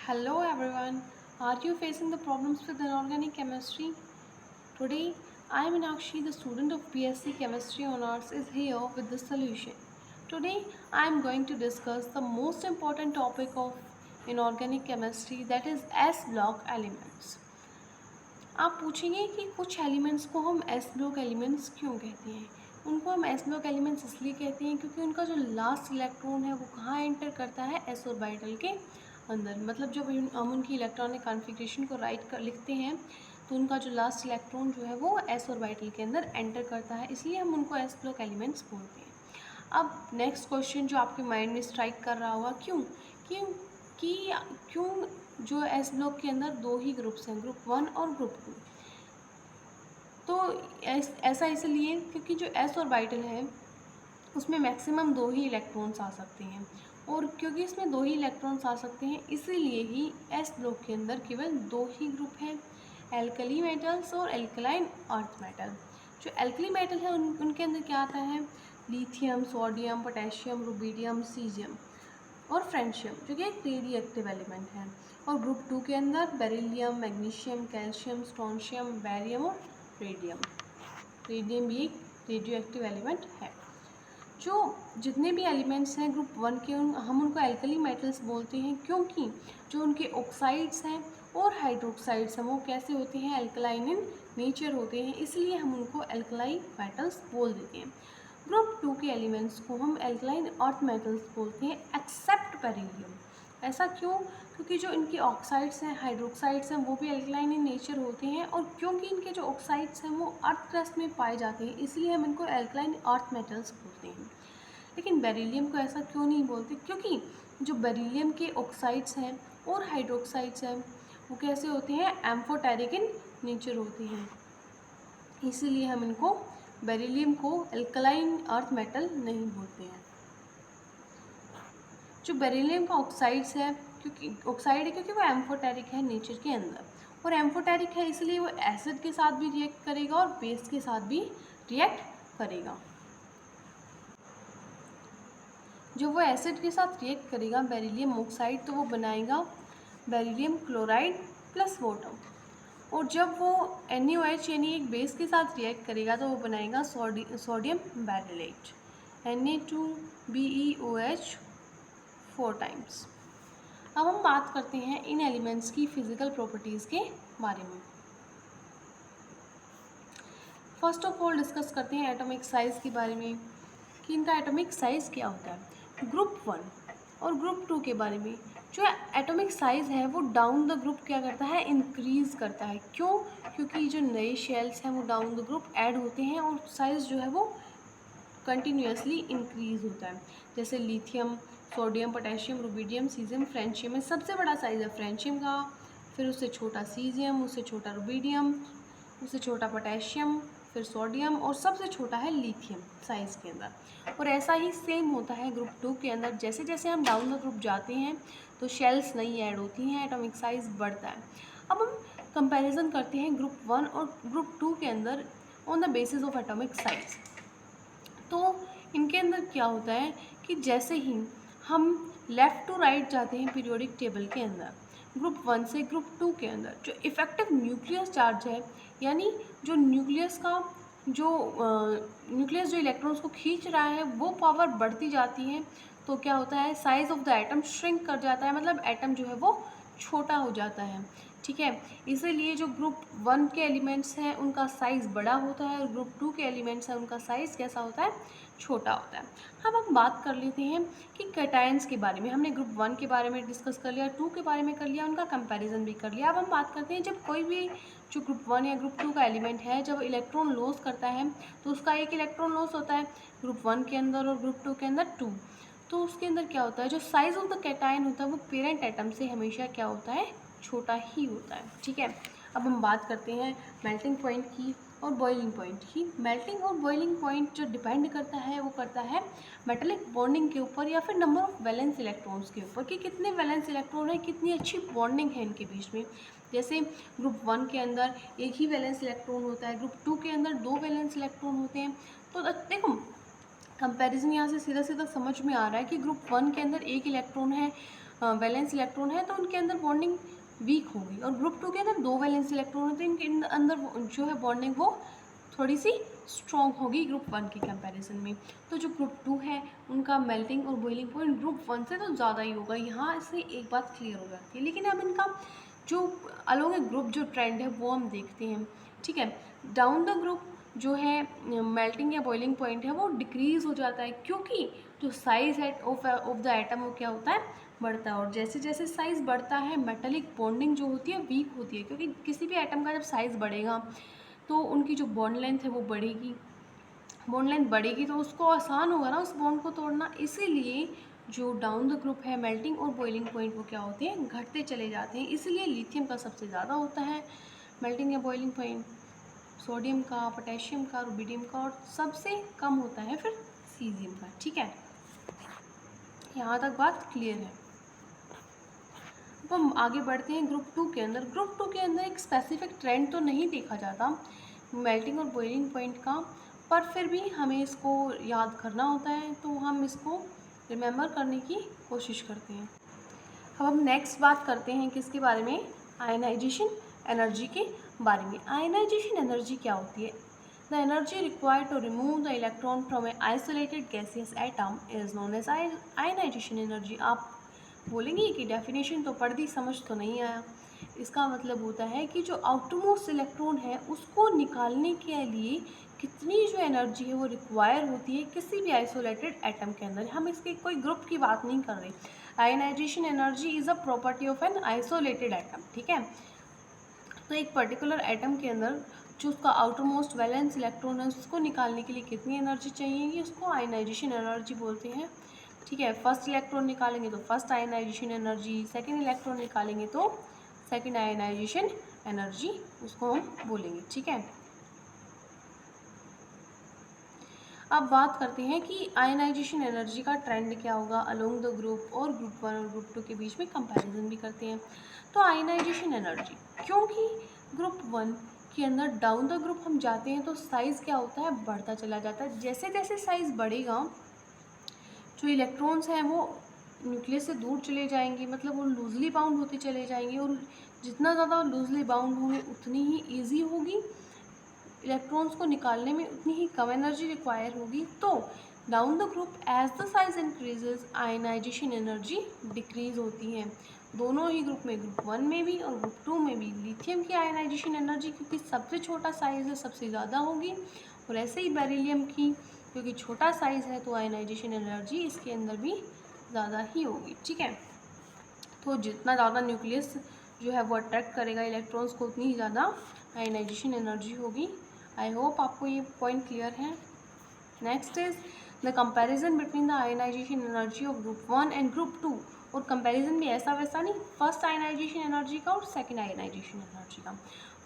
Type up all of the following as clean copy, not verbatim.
Hello everyone. Are you facing the problems with inorganic chemistry? Today, I am Meenakshi, the student of BSc Chemistry Honors, is here with the solution. Today, I am going to discuss the most important topic of inorganic chemistry, that is S block elements. आप पूछेंगे कि कुछ elements को हम S block elements क्यों कहते हैं। उनको हम एस ब्लॉक एलिमेंट्स इसलिए कहते हैं क्योंकि उनका जो लास्ट इलेक्ट्रॉन है वो कहाँ एंटर करता है, एस ऑर्बिटल के अंदर। मतलब जब हम उनकी इलेक्ट्रॉनिक कॉन्फ़िगरेशन को लिखते हैं तो उनका जो लास्ट इलेक्ट्रॉन जो है वो एस ऑर्बिटल के अंदर एंटर करता है, इसलिए हम उनको एस ब्लॉक एलिमेंट्स बोलते हैं। अब नेक्स्ट क्वेश्चन जो आपके माइंड में स्ट्राइक कर रहा होगा, क्यों क्यों कि क्यों जो एस ब्लॉक के अंदर दो ही ग्रुप्स हैं, ग्रुप 1 और ग्रुप 2। तो ऐसा इसलिए क्योंकि जो एस ऑर्बिटल है उसमें मैक्सिमम दो ही इलेक्ट्रॉन्स आ सकते हैं, और क्योंकि इसमें दो ही इलेक्ट्रॉन्स आ सकते हैं इसीलिए ही एस ब्लॉक के अंदर केवल दो ही ग्रुप हैं, एल्कली मेटल्स और एल्कलाइन अर्थ मेटल। जो एल्कली मेटल है उनके अंदर क्या आता है, lithium, sodium, potassium, rubidium, caesium और फ्रेंशियम, जो कि एक रेडियो एक्टिव एलिमेंट है। और ग्रुप 2 के अंदर beryllium, magnesium, calcium, strontium, barium और रेडियम। रेडियम भी एक रेडियो एक्टिव एलिमेंट है। जो जितने भी एलिमेंट्स हैं ग्रुप 1 के हम उनको एल्कली मेटल्स बोलते हैं, क्योंकि जो उनके ऑक्साइड्स हैं और हाइड्रोक्साइड्स हैं वो कैसे होते हैं, एल्कलाइन इन नेचर होते हैं, इसलिए हम उनको एल्कलाई मेटल्स बोल देते हैं। ग्रुप 2 के एलिमेंट्स को हम एल्कलाइन अर्थ मेटल्स बोलते हैं एक्सेप्ट बेरिलियम। ऐसा क्यों, क्योंकि जो इनके ऑक्साइड्स हैं, हाइड्रोक्साइड्स हैं, वो भी एल्कलाइन इन नेचर होते हैं, और क्योंकि इनके जो ऑक्साइड्स हैं वो अर्थ क्रस्ट में पाए जाते हैं इसलिए हम इनको एल्कलाइन अर्थ मेटल्स बोलते हैं। लेकिन बेरिलियम को ऐसा क्यों नहीं बोलते, क्योंकि जो बेरिलियम के ऑक्साइड्स हैं और हाइड्रोक्साइड्स हैं वो कैसे होते हैं, एम्फोटेरिक इन नेचर होते हैं, इसीलिए हम इनको बेरिलियम को एल्कलाइन अर्थ मेटल नहीं बोलते हैं। जो बेरिलियम का ऑक्साइड्स है, क्योंकि ऑक्साइड है क्योंकि वो एम्फोटेरिक है नेचर के अंदर, और एम्फोटेरिक है इसलिए वो एसिड के साथ भी रिएक्ट करेगा और बेस के साथ भी रिएक्ट करेगा। जब वो एसिड के साथ रिएक्ट करेगा बेरिलियम ऑक्साइड, तो वो बनाएगा बेरिलियम क्लोराइड प्लस वाटर, और जब वो NaOH यानी एक बेस के साथ रिएक्ट करेगा तो वो बनाएगा सोडियम बेरिलेट, Na2BeOH 4 टाइम्स। अब हम बात करते हैं इन एलिमेंट्स की फिजिकल प्रॉपर्टीज़ के बारे में। फर्स्ट ऑफ ऑल डिस्कस करते हैं एटॉमिक साइज़ के बारे में कि इनका एटॉमिक साइज़ क्या होता है। ग्रुप 1 और ग्रुप 2 के बारे में जो एटॉमिक साइज़ है वो डाउन द ग्रुप क्या करता है, इंक्रीज़ करता है। क्यों, क्योंकि जो नए शेल्स हैं वो डाउन द ग्रुप ऐड होते हैं और साइज़ जो है वो कंटिन्यूसली इंक्रीज़ होता है। जैसे lithium, sodium, potassium, rubidium, caesium, francium में सबसे बड़ा साइज़ है फ्रेंशियम का, फिर उससे छोटा सीजियम, उससे छोटा रुबीडियम, उससे छोटा पोटेशियम, फिर सोडियम, और सबसे छोटा है लिथियम साइज़ के अंदर। और ऐसा ही सेम होता है ग्रुप 2 के अंदर, जैसे जैसे हम डाउन द ग्रुप जाते हैं तो शेल्स नई ऐड होती हैं, एटॉमिक साइज़ बढ़ता है। अब हम कंपैरिजन करते हैं ग्रुप 1 और ग्रुप 2 के अंदर on the basis of atomic size. तो इनके अंदर क्या होता है कि जैसे ही हम लेफ़्ट टू राइट जाते हैं पीरियोडिक टेबल के अंदर, ग्रुप 1 से ग्रुप 2 के अंदर जो इफ़ेक्टिव न्यूक्लियस चार्ज है, यानी जो न्यूक्लियस का जो न्यूक्लियस जो इलेक्ट्रॉन्स को खींच रहा है वो पावर बढ़ती जाती है, तो क्या होता है, size of the atom shrink कर जाता है, मतलब एटम जो है वो छोटा हो जाता है। ठीक है, इसीलिए जो ग्रुप 1 के एलिमेंट्स हैं उनका साइज़ बड़ा होता है और ग्रुप 2 के एलिमेंट्स हैं उनका साइज़ कैसा होता है, छोटा होता है। अब हम बात कर लेते हैं कि कैटायंस के बारे में। हमने ग्रुप 1 के बारे में डिस्कस कर लिया, 2 के बारे में कर लिया, उनका कंपैरिजन भी कर लिया। अब हम बात करते हैं जब कोई भी जो ग्रुप 1 या ग्रुप 2 का एलिमेंट है जब इलेक्ट्रॉन लॉस करता है तो उसका एक इलेक्ट्रॉन लॉस होता है ग्रुप 1 के अंदर और ग्रुप 2 के अंदर 2। तो उसके अंदर क्या होता है, जो साइज़ ऑफ द कैटायन होता है वो पेरेंट एटम से हमेशा क्या होता है, छोटा ही होता है। ठीक है, अब हम बात करते हैं मेल्टिंग पॉइंट की और बॉइलिंग पॉइंट की। मेल्टिंग और बॉइलिंग पॉइंट जो डिपेंड करता है वो करता है मेटेलिक बॉन्डिंग के ऊपर या फिर नंबर ऑफ वैलेंस इलेक्ट्रॉन्स के ऊपर, कि कितने वैलेंस इलेक्ट्रॉन है, कितनी अच्छी बॉन्डिंग है इनके बीच में। जैसे ग्रुप 1 के अंदर एक ही वैलेंस इलेक्ट्रॉन होता है, ग्रुप 2 के अंदर 2 वैलेंस इलेक्ट्रॉन होते हैं। तो देखो कंपैरिजन यहाँ से सीधा सीधा समझ में आ रहा है कि ग्रुप 1 के अंदर एक इलेक्ट्रॉन है वैलेंस इलेक्ट्रॉन है तो उनके अंदर बॉन्डिंग वीक होगी, और ग्रुप 2 के अंदर 2 वैलेंस इलेक्ट्रॉन होते हैं, इनके अंदर जो है बॉन्डिंग वो थोड़ी सी स्ट्रॉन्ग होगी ग्रुप 1 के कंपैरिजन में। तो जो ग्रुप 2 है उनका मेल्टिंग और बॉइलिंग पॉइंट ग्रुप 1 से तो ज़्यादा ही होगा। यहाँ से एक बात क्लियर हो जाती है। लेकिन अब इनका जो अलोंग ए ग्रुप जो ट्रेंड है वो हम देखते हैं, ठीक है। डाउन द ग्रुप जो है मेल्टिंग या बॉइलिंग पॉइंट है वो डिक्रीज हो जाता है, क्योंकि जो साइज है ऑफ द एटम वो क्या होता है, बढ़ता है। और जैसे जैसे साइज़ बढ़ता है मेटालिक बॉन्डिंग जो होती है वीक होती है, क्योंकि किसी भी एटम का जब साइज़ बढ़ेगा तो उनकी जो बॉन्ड लेंथ है वो बढ़ेगी, बॉन्ड लेंथ बढ़ेगी तो उसको आसान होगा ना उस बॉन्ड को तोड़ना। इसीलिए जो डाउन द ग्रुप है मेल्टिंग और बॉइलिंग पॉइंट वो क्या होते हैं, घटते चले जाते हैं। इसलिए लिथियम का सबसे ज़्यादा होता है मेल्टिंग या बॉइलिंग पॉइंट, सोडियम का, पोटेशियम का, रुबिडियम का, और सबसे कम होता है फिर सीजियम का, ठीक है। यहाँ तक बात क्लियर है। अब हम आगे बढ़ते हैं ग्रुप 2 के अंदर। ग्रुप 2 के अंदर एक स्पेसिफिक ट्रेंड तो नहीं देखा जाता मेल्टिंग और बॉइलिंग पॉइंट का, पर फिर भी हमें इसको याद करना होता है, तो हम इसको रिमेम्बर करने की कोशिश करते हैं। अब हम नेक्स्ट बात करते हैं किसके बारे में, आयनाइजेशन एनर्जी के बारे में। आयनाइजेशन एनर्जी क्या होती है? The energy required to remove the electron from a isolated gaseous atom is known as ionization energy. आप बोलेंगे कि डेफिनेशन तो पढ़ दी, समझ तो नहीं आया। इसका मतलब होता है कि जो आउटरमोस्ट इलेक्ट्रॉन है उसको निकालने के लिए कितनी जो एनर्जी है वो रिक्वायर होती है किसी भी आइसोलेटेड एटम के अंदर। हम इसके कोई ग्रुप की बात नहीं कर रहे। Ionization energy is a property of an isolated atom, ठीक है। तो एक पर्टिकुलर एटम के अंदर जो उसका आउटरमोस्ट वैलेंस इलेक्ट्रॉन है उसको निकालने के लिए कितनी एनर्जी चाहिए, उसको आयनाइजेशन एनर्जी बोलते हैं, ठीक है। फर्स्ट इलेक्ट्रॉन निकालेंगे तो first ionization energy, second electron निकालेंगे तो सेकेंड आयनाइजेशन एनर्जी उसको हम बोलेंगे, ठीक है। अब बात करते हैं कि आयनाइजेशन एनर्जी का ट्रेंड क्या होगा अलोंग द ग्रुप, और ग्रुप 1 और ग्रुप 2 के बीच में कंपैरिजन भी करते हैं। तो आयनाइजेशन एनर्जी, क्योंकि ग्रुप 1 के अंदर डाउन द ग्रुप हम जाते हैं तो साइज़ क्या होता है, बढ़ता चला जाता है। जैसे जैसे साइज़ बढ़ेगा जो इलेक्ट्रॉन्स हैं वो न्यूक्लियस से दूर चले जाएंगे, मतलब वो लूजली बाउंड होते चले जाएंगे, और जितना ज़्यादा लूजली बाउंड होंगे उतनी ही ईजी होगी इलेक्ट्रॉन्स को निकालने में, उतनी ही कम एनर्जी रिक्वायर होगी। तो down the group as the size increases ionization energy decrease होती है। दोनों ही ग्रुप में, ग्रुप 1 में भी और ग्रुप 2 में भी लिथियम की आयनाइजेशन एनर्जी क्योंकि सबसे छोटा साइज़ है सबसे ज़्यादा होगी, और ऐसे ही बेरिलियम की क्योंकि छोटा साइज़ है तो आयनाइजेशन एनर्जी इसके अंदर भी ज़्यादा ही होगी, ठीक है। तो जितना ज़्यादा न्यूक्लियस जो है वो अट्रैक्ट करेगा इलेक्ट्रॉन्स को उतनी ही ज़्यादा आयनाइजेशन एनर्जी होगी। आई होप आपको ये पॉइंट क्लियर है। Next is the comparison between the ionization energy of group 1 and group 2। और कंपैरिजन भी ऐसा वैसा नहीं, फर्स्ट आयनाइजेशन एनर्जी का और सेकेंड आयनाइजेशन एनर्जी का।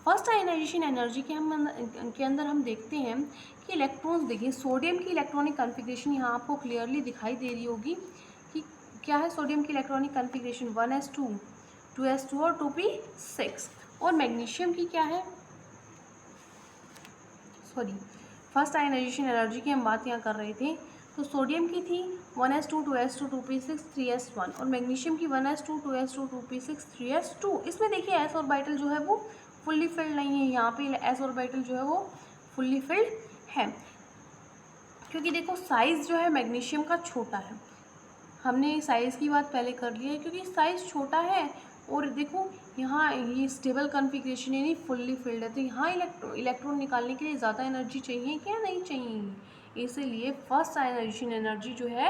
फर्स्ट आयनाइजेशन एनर्जी के अंदर हम देखते हैं कि इलेक्ट्रॉन्स, देखिए सोडियम की इलेक्ट्रॉनिक कॉन्फ़िगरेशन यहाँ आपको क्लियरली दिखाई दे रही होगी कि क्या है सोडियम की इलेक्ट्रॉनिक कॉन्फ़िगरेशन 1s2, 2s2 और 2p6। और मैग्नीशियम की क्या है, सॉरी फर्स्ट आयनाइजेशन एनर्जी की हम बात यहाँ कर रहे थे, तो सोडियम की थी 1s2, 2s2, 2p6, 3s1, और मैग्नीशियम की 1s2, 2s2, 2p6, 3s2। इसमें देखिए एस ऑर्बिटल जो है वो फुल्ली फिल्ड नहीं है, यहाँ पे एस ऑर्बिटल जो है वो फुल्ली फिल्ड है, क्योंकि देखो साइज़ जो है मैग्नीशियम का छोटा है। हमने साइज़ की बात पहले कर ली है क्योंकि साइज़ छोटा है, और देखो यहाँ ये स्टेबल कॉन्फ़िगरेशन यानी फुल्ली फिल्ड है, तो यहाँ इलेक्ट्रॉन निकालने के लिए ज़्यादा एनर्जी चाहिए क्या, नहीं चाहिए। इसीलिए फर्स्ट आयनाइजेशन एनर्जी जो है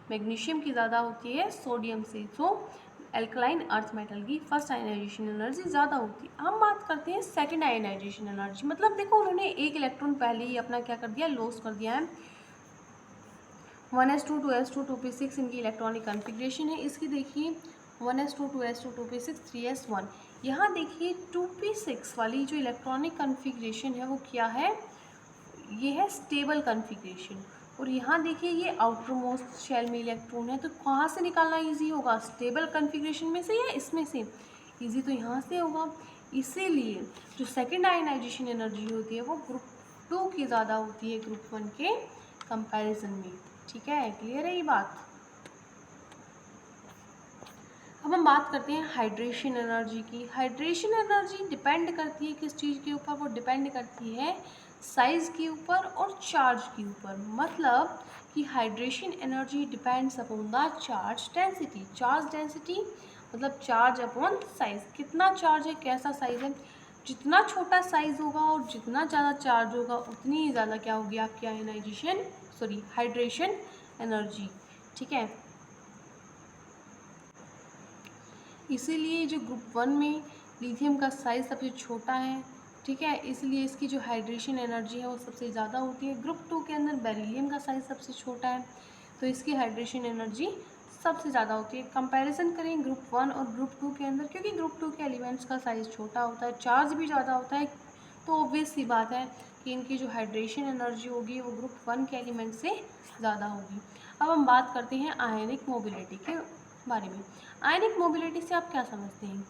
मैग्नीशियम की ज़्यादा होती है सोडियम से। तो एल्कलाइन अर्थ मेटल की फर्स्ट आयनाइजेशन एनर्जी ज़्यादा होती है। हम बात करते हैं सेकेंड आयनाइजेशन एनर्जी, मतलब देखो उन्होंने एक इलेक्ट्रॉन पहले ही अपना क्या कर दिया, लॉस कर दिया है। 1s2, 2s2, 2p6 इनकी इलेक्ट्रॉनिक कॉन्फ़िगरेशन है। इसकी देखिए 1s2, 2s2, 2p6, 3s1। यहाँ देखिए 2p6 वाली जो इलेक्ट्रॉनिक कॉन्फ़िगरेशन है वो क्या है, ये है स्टेबल कॉन्फ़िगरेशन। और यहाँ देखिए ये आउटर मोस्ट शेल में इलेक्ट्रॉन है, तो कहाँ से निकालना इजी होगा, स्टेबल कॉन्फ़िगरेशन में से या इसमें से, इजी तो यहाँ से होगा। इसीलिए जो सेकेंड आयनाइजेशन एनर्जी होती है वो ग्रुप 2 की ज़्यादा होती है ग्रुप 1 के कंपैरिजन में, ठीक है। क्लियर है ये बात। अब हम बात करते हैं हाइड्रेशन एनर्जी की। हाइड्रेशन एनर्जी डिपेंड करती है किस चीज़ के ऊपर? वो डिपेंड करती है साइज़ के ऊपर और चार्ज के ऊपर। मतलब कि hydration energy depends upon the charge density. Charge density मतलब चार्ज अपॉन साइज़। कितना चार्ज है, कैसा साइज़ है। जितना छोटा साइज़ होगा और जितना ज़्यादा चार्ज होगा उतनी ही ज़्यादा क्या होगी आपकी आयनाइजेशन हाइड्रेशन एनर्जी। ठीक है, इसीलिए जो ग्रुप वन में लिथियम का साइज़ सबसे छोटा है। ठीक है, इसलिए इसकी जो हाइड्रेशन एनर्जी है वो सबसे ज़्यादा होती है। ग्रुप टू के अंदर बेरिलियम का साइज़ सबसे छोटा है, तो इसकी हाइड्रेशन एनर्जी सबसे ज़्यादा होती है। कंपैरिजन करें ग्रुप वन और ग्रुप टू के अंदर, क्योंकि ग्रुप टू के एलिमेंट्स का साइज़ छोटा होता है, चार्ज भी ज़्यादा होता है, तो ऑब्वियस सी बात है कि इनकी जो हाइड्रेशन एनर्जी होगी वो ग्रुप वन के एलिमेंट से ज़्यादा होगी। अब हम बात करते हैं आयनिक मोबिलिटी के बारे में। आयनिक मोबिलिटी से आप क्या समझते हैं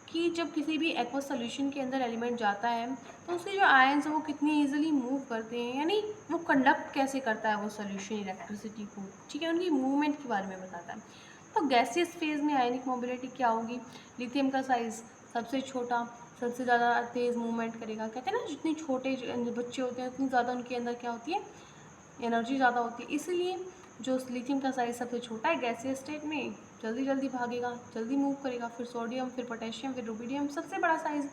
कि जब किसी भी एक्वस सॉल्यूशन के अंदर एलिमेंट जाता है तो उसके जो आयंस हैं वो कितनी इजीली मूव करते हैं, यानी वो कंडक्ट कैसे करता है वो सॉल्यूशन इलेक्ट्रिसिटी को। ठीक है, उनकी मूवमेंट के बारे में बताता है। तो गैसियस फेज में आयनिक मोबिलिटी क्या होगी? लिथियम का साइज़ सबसे छोटा, सबसे ज़्यादा तेज़ मूवमेंट करेगा। कहते हैं ना, जितने छोटे बच्चे होते हैं उतनी ज़्यादा उनके अंदर क्या होती है, एनर्जी ज़्यादा होती है। इसीलिए जो लिथियम का साइज़ सबसे छोटा है गैसीय स्टेट में, जल्दी जल्दी भागेगा, जल्दी मूव करेगा। फिर सोडियम, फिर पोटेशियम, फिर रुबिडियम, सबसे बड़ा साइज़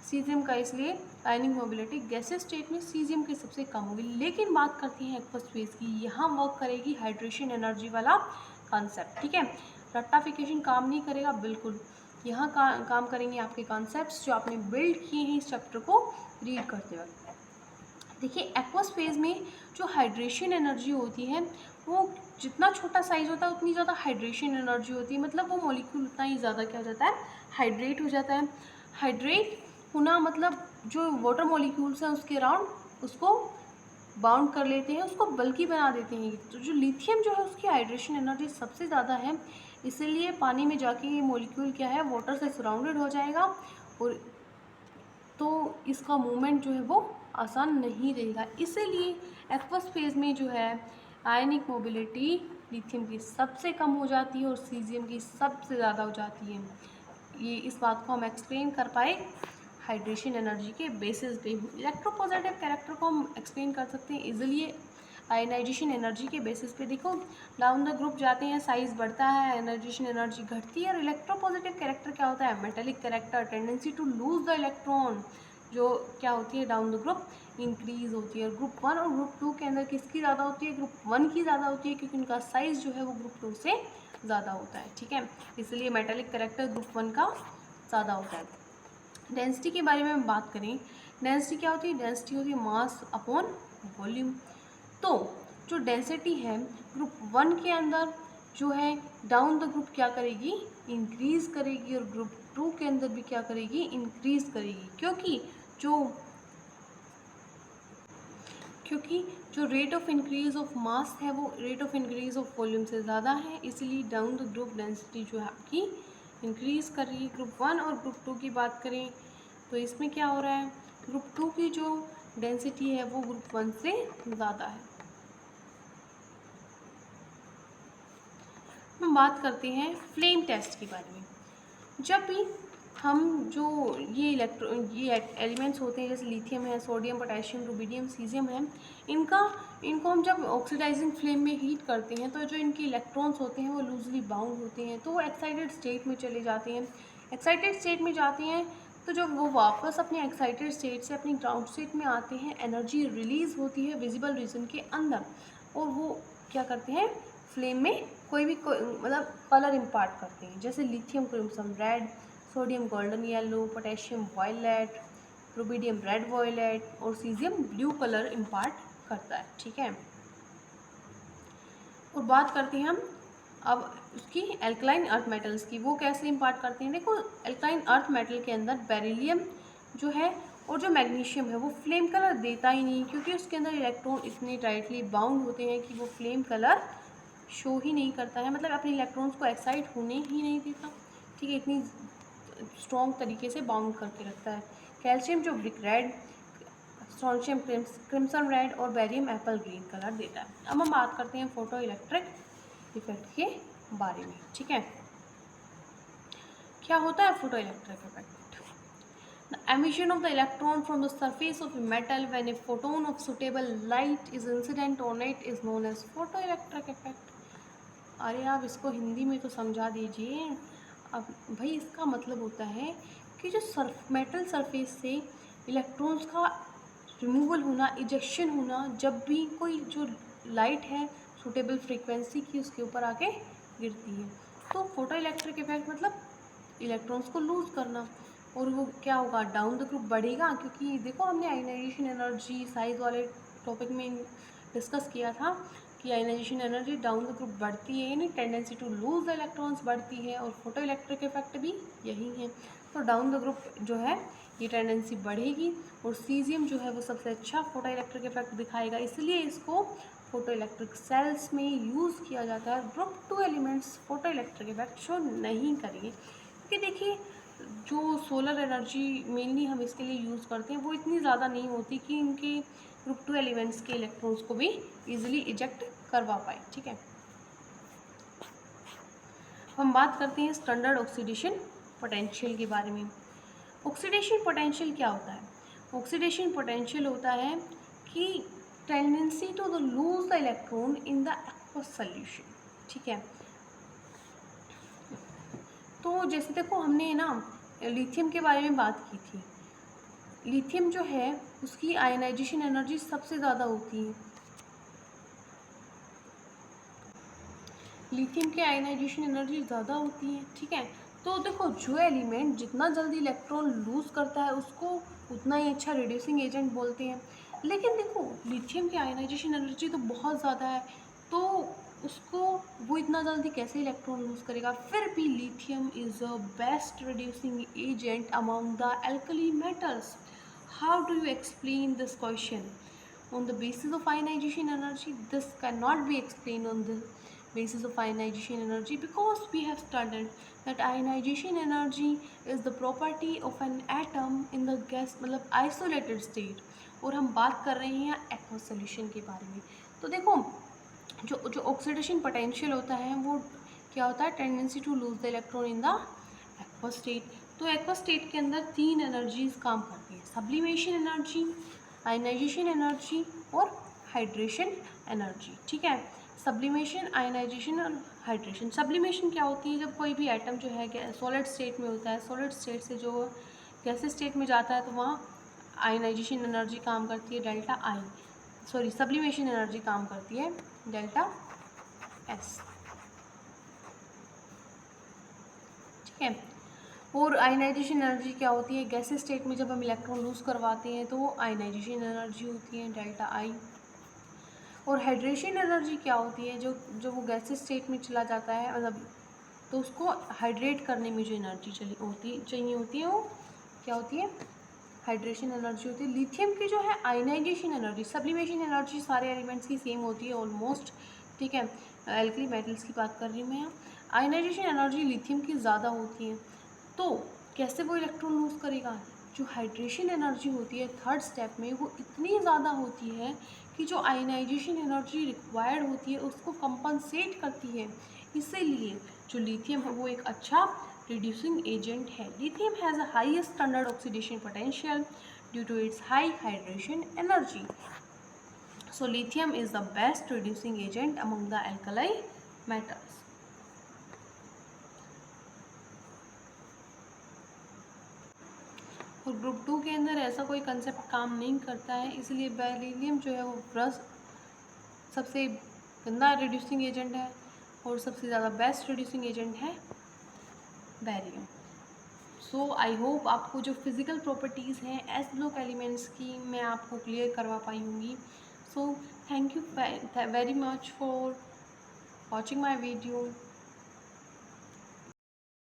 सीजियम का, इसलिए आयनिक मोबिलिटी गैसीय स्टेट में सीजियम की सबसे कम होगी। लेकिन बात करती हैं एक्वस फेज की, यहाँ वर्क करेगी हाइड्रेशन एनर्जी वाला कॉन्सेप्ट। ठीक है, रट्टाफिकेशन काम नहीं करेगा बिल्कुल। यहाँ काम करेंगे आपके कॉन्सेप्ट्स जो आपने बिल्ड किए हैं इस चैप्टर को रीड करते वक्त। देखिए, एक्वस फेज में जो हाइड्रेशन एनर्जी होती है वो जितना छोटा साइज होता है उतनी ज़्यादा हाइड्रेशन एनर्जी होती है। मतलब वो मॉलिक्यूल उतना ही ज़्यादा क्या हो जाता है, हाइड्रेट हो जाता है। हाइड्रेट होना मतलब जो वाटर मॉलिक्यूल्स हैं उसके अराउंड उसको बाउंड कर लेते हैं, उसको बल्कि बना देते हैं। तो जो लिथियम जो है उसकी हाइड्रेशन एनर्जी सबसे ज़्यादा है, इसीलिए पानी में जाके ये मॉलिक्यूल क्या है, वाटर से सराउंडेड हो जाएगा और तो इसका मूवमेंट जो है वो आसान नहीं रहेगा। इसीलिए एक्वस फेज में जो है आयनिक मोबिलिटी लिथियम की सबसे कम हो जाती है और सीजियम की सबसे ज़्यादा हो जाती है। ये इस बात को हम एक्सप्लेन कर पाए हाइड्रेशन एनर्जी के बेसिस पे। इलेक्ट्रोपॉजिटिव कैरेक्टर को हम एक्सप्लेन कर सकते हैं इजीली आयनाइजेशन एनर्जी के बेसिस पे। देखो, डाउन द ग्रुप जाते हैं, साइज बढ़ता है, आयनाइजेशन एनर्जी घटती है। और इलेक्ट्रोपॉजिटिव कैरेक्टर क्या होता है? Metallic character, tendency to lose the electron, जो क्या होती है डाउन द ग्रुप इंक्रीज होती है। ग्रुप वन और ग्रुप टू के अंदर किसकी ज़्यादा होती है? ग्रुप वन की ज़्यादा होती है, क्योंकि उनका साइज जो है वो ग्रुप टू से ज़्यादा होता है। ठीक है, इसलिए मेटेलिक कैरेक्टर ग्रुप वन का ज़्यादा होता है। डेंसिटी के बारे में हम बात करें, डेंसिटी क्या होती है? डेंसिटी होती है मास अपॉन वॉल्यूम। तो जो डेंसिटी है ग्रुप वन के अंदर जो है डाउन द ग्रुप क्या करेगी? इंक्रीज करेगी। और ग्रुप टू के अंदर भी क्या करेगी? इंक्रीज करेगी। क्योंकि जो rate of increase of mass है वो rate of increase of volume से ज़्यादा है, इसलिए डाउन द ग्रुप डेंसिटी जो है आपकी इंक्रीज कर रही है। ग्रुप वन और ग्रुप टू की बात करें तो इसमें क्या हो रहा है? ग्रुप टू की जो डेंसिटी है वो ग्रुप वन से ज़्यादा है। हम बात करते हैं फ्लेम टेस्ट के बारे में। जब भी हम जो ये एलिमेंट्स होते हैं जैसे लिथियम है, सोडियम, पोटेशियम, रुबिडियम, सीजियम है, इनको हम जब ऑक्सीडाइजिंग फ्लेम में हीट करते हैं तो जो इनके इलेक्ट्रॉन्स होते हैं वो लूजली बाउंड होते हैं, तो वो एक्साइटेड स्टेट में चले जाते हैं। एक्साइटेड स्टेट में जाते हैं तो जब वो वापस अपने एक्साइटेड स्टेट से अपनी ग्राउंड स्टेट में आते हैं, एनर्जी रिलीज़ होती है विजिबल रीजन के अंदर, और वो क्या करते हैं? फ्लेम में मतलब कलर इम्पार्ट करते हैं। जैसे lithium crimson red, sodium golden yellow, potassium violet, rubidium red violet और सीजियम ब्लू कलर इम्पार्ट करता है। ठीक है, और बात करते हैं हम अब उसकी एल्कलाइन अर्थ मेटल्स की, वो कैसे इम्पार्ट करते हैं। देखो, एल्कलाइन अर्थ मेटल के अंदर बेरिलियम जो है और जो मैग्नीशियम है वो फ्लेम कलर देता ही नहीं, क्योंकि उसके अंदर इलेक्ट्रॉन इतने टाइटली बाउंड होते हैं कि वो फ्लेम कलर शो ही नहीं करता है, मतलब अपने इलेक्ट्रॉन्स को एक्साइट होने ही नहीं देता। ठीक है, इतनी स्ट्रॉन्ग तरीके से बाउंड करके रखता है। कैल्शियम जो brick red, strontium crimson red और बेरियम एप्पल ग्रीन कलर देता है। अब हम बात करते हैं फोटो इलेक्ट्रिक इफेक्ट के बारे में। ठीक है, क्या होता है photo electric effect? The emission of the electron from the surface of a metal when a photon of suitable light is incident on it is known as photoelectric effect. अरे आप इसको हिंदी में तो समझा दीजिए। अब भाई इसका मतलब होता है कि जो मेटल सरफेस से इलेक्ट्रॉन्स का रिमूवल होना, इजेक्शन होना, जब भी कोई जो लाइट है सूटेबल फ्रीक्वेंसी की उसके ऊपर आके गिरती है, तो फोटो इलेक्ट्रिक इफेक्ट मतलब इलेक्ट्रॉन्स को लूज करना। और वो क्या होगा, डाउन द ग्रुप बढ़ेगा, क्योंकि देखो हमने आयनाइजेशन एनर्जी साइज वाले टॉपिक में डिस्कस किया था कि ionization energy down the group बढ़ती है, यानी tendency to lose the electrons बढ़ती है, और फोटो इलेक्ट्रिक इफेक्ट भी यही है। तो डाउन द ग्रुप जो है ये टेंडेंसी बढ़ेगी, और सीजियम जो है वो सबसे अच्छा फोटो इलेक्ट्रिक इफेक्ट दिखाएगा, इसलिए इसको फोटो इलेक्ट्रिक सेल्स में यूज़ किया जाता है। Group 2 elements photo electric effect show नहीं करेंगे, क्योंकि देखिए जो सोलर एनर्जी मेनली हम इसके लिए यूज़ करते हैं वो इतनी ज़्यादा नहीं होती कि इनके ग्रुप 2 एलिमेंट्स के इलेक्ट्रॉन्स को भी इजीली इजेक्ट करवा पाए। ठीक है, हम बात करते हैं स्टैंडर्ड ऑक्सीडेशन पोटेंशियल के बारे में। ऑक्सीडेशन पोटेंशियल क्या होता है? ऑक्सीडेशन पोटेंशियल होता है कि tendency to the lose the electron in the aqueous solution. ठीक है, तो जैसे देखो हमने ना लिथियम के बारे में बात की थी। लिथियम जो है उसकी आयनाइजेशन एनर्जी सबसे ज़्यादा होती है। लिथियम की आयनाइजेशन एनर्जी ज़्यादा होती है। ठीक है, तो देखो जो एलिमेंट जितना जल्दी इलेक्ट्रॉन लूज़ करता है उसको उतना ही अच्छा रिड्यूसिंग एजेंट बोलते हैं। लेकिन देखो लिथियम की आयनाइजेशन एनर्जी तो बहुत ज़्यादा है, तो उसको वो इतना जल्दी कैसे इलेक्ट्रॉन लूज़ करेगा? फिर भी lithium is a best reducing agent among the alkali metals. How do you explain this question? On the basis of ionization energy, this cannot be explained on the basis of ionization energy, because we have studied that ionization energy is the property of an atom in the gas मतलब isolated state, और हम बात कर रहे हैं aqueous solution के बारे में। तो देखो जो जो ऑक्सीडेशन पोटेंशियल होता है वो क्या होता है? Tendency to lose the electron in the aqueous state. तो एक्वस स्टेट के अंदर 3 एनर्जीज काम करती हैं: सब्लिमेशन एनर्जी, आयनाइजेशन एनर्जी और हाइड्रेशन एनर्जी। ठीक है, सब्लिमेशन, आयनाइजेशन और हाइड्रेशन। सब्लिमेशन क्या होती है? जब कोई भी एटम जो है सॉलिड स्टेट में होता है, सॉलिड स्टेट से जो गैसेस स्टेट में जाता है तो वहाँ आयनाइजेशन एनर्जी काम करती है डेल्टा आई, सॉरी सब्लिमेशन एनर्जी काम करती है डेल्टा एस। ठीक है, और आयनाइजेशन एनर्जी क्या होती है? गैसेस स्टेट में जब हम इलेक्ट्रॉन लूज करवाते हैं तो वो आयनाइजेशन एनर्जी होती है डेल्टा आई। और हाइड्रेशन एनर्जी क्या होती है? जो वो गैसेस स्टेट में चला जाता है, मतलब तो उसको हाइड्रेट करने में जो एनर्जी चाहिए होती है वो क्या होती है? हाइड्रेशन एनर्जी होती है। लिथियम की जो है आयनाइजेशन एनर्जी, सब्लिमेशन एनर्जी सारे एलिमेंट्स की सेम होती है ऑलमोस्ट। ठीक है, एल्कली मेटल्स की बात कर रही हूँ मैं यहाँ। आयनाइजेशन एनर्जी लिथियम की ज़्यादा होती है, तो कैसे वो इलेक्ट्रॉन लूज करेगा? जो हाइड्रेशन एनर्जी होती है थर्ड स्टेप में वो इतनी ज़्यादा होती है कि जो आयनाइजेशन एनर्जी रिक्वायर्ड होती है उसको कंपनसेट करती है। इसीलिए जो लिथियम है वो एक अच्छा reducing agent है। Lithium has a highest standard oxidation potential due to its high hydration energy. So lithium is the best reducing agent among the alkali metals. और ग्रुप 2 के अंदर ऐसा कोई कंसेप्ट काम नहीं करता है, इसलिए बेरिलियम जो है वो ब्रस सबसे गंदा रिड्यूसिंग एजेंट है और सबसे ज़्यादा बेस्ट रिड्यूसिंग एजेंट है बेरियम। सो आई होप आपको जो फिज़िकल प्रॉपर्टीज़ हैं एस ब्लॉक एलिमेंट्स की मैं आपको क्लियर करवा पाई होंगी। So thank you very much for watching my video.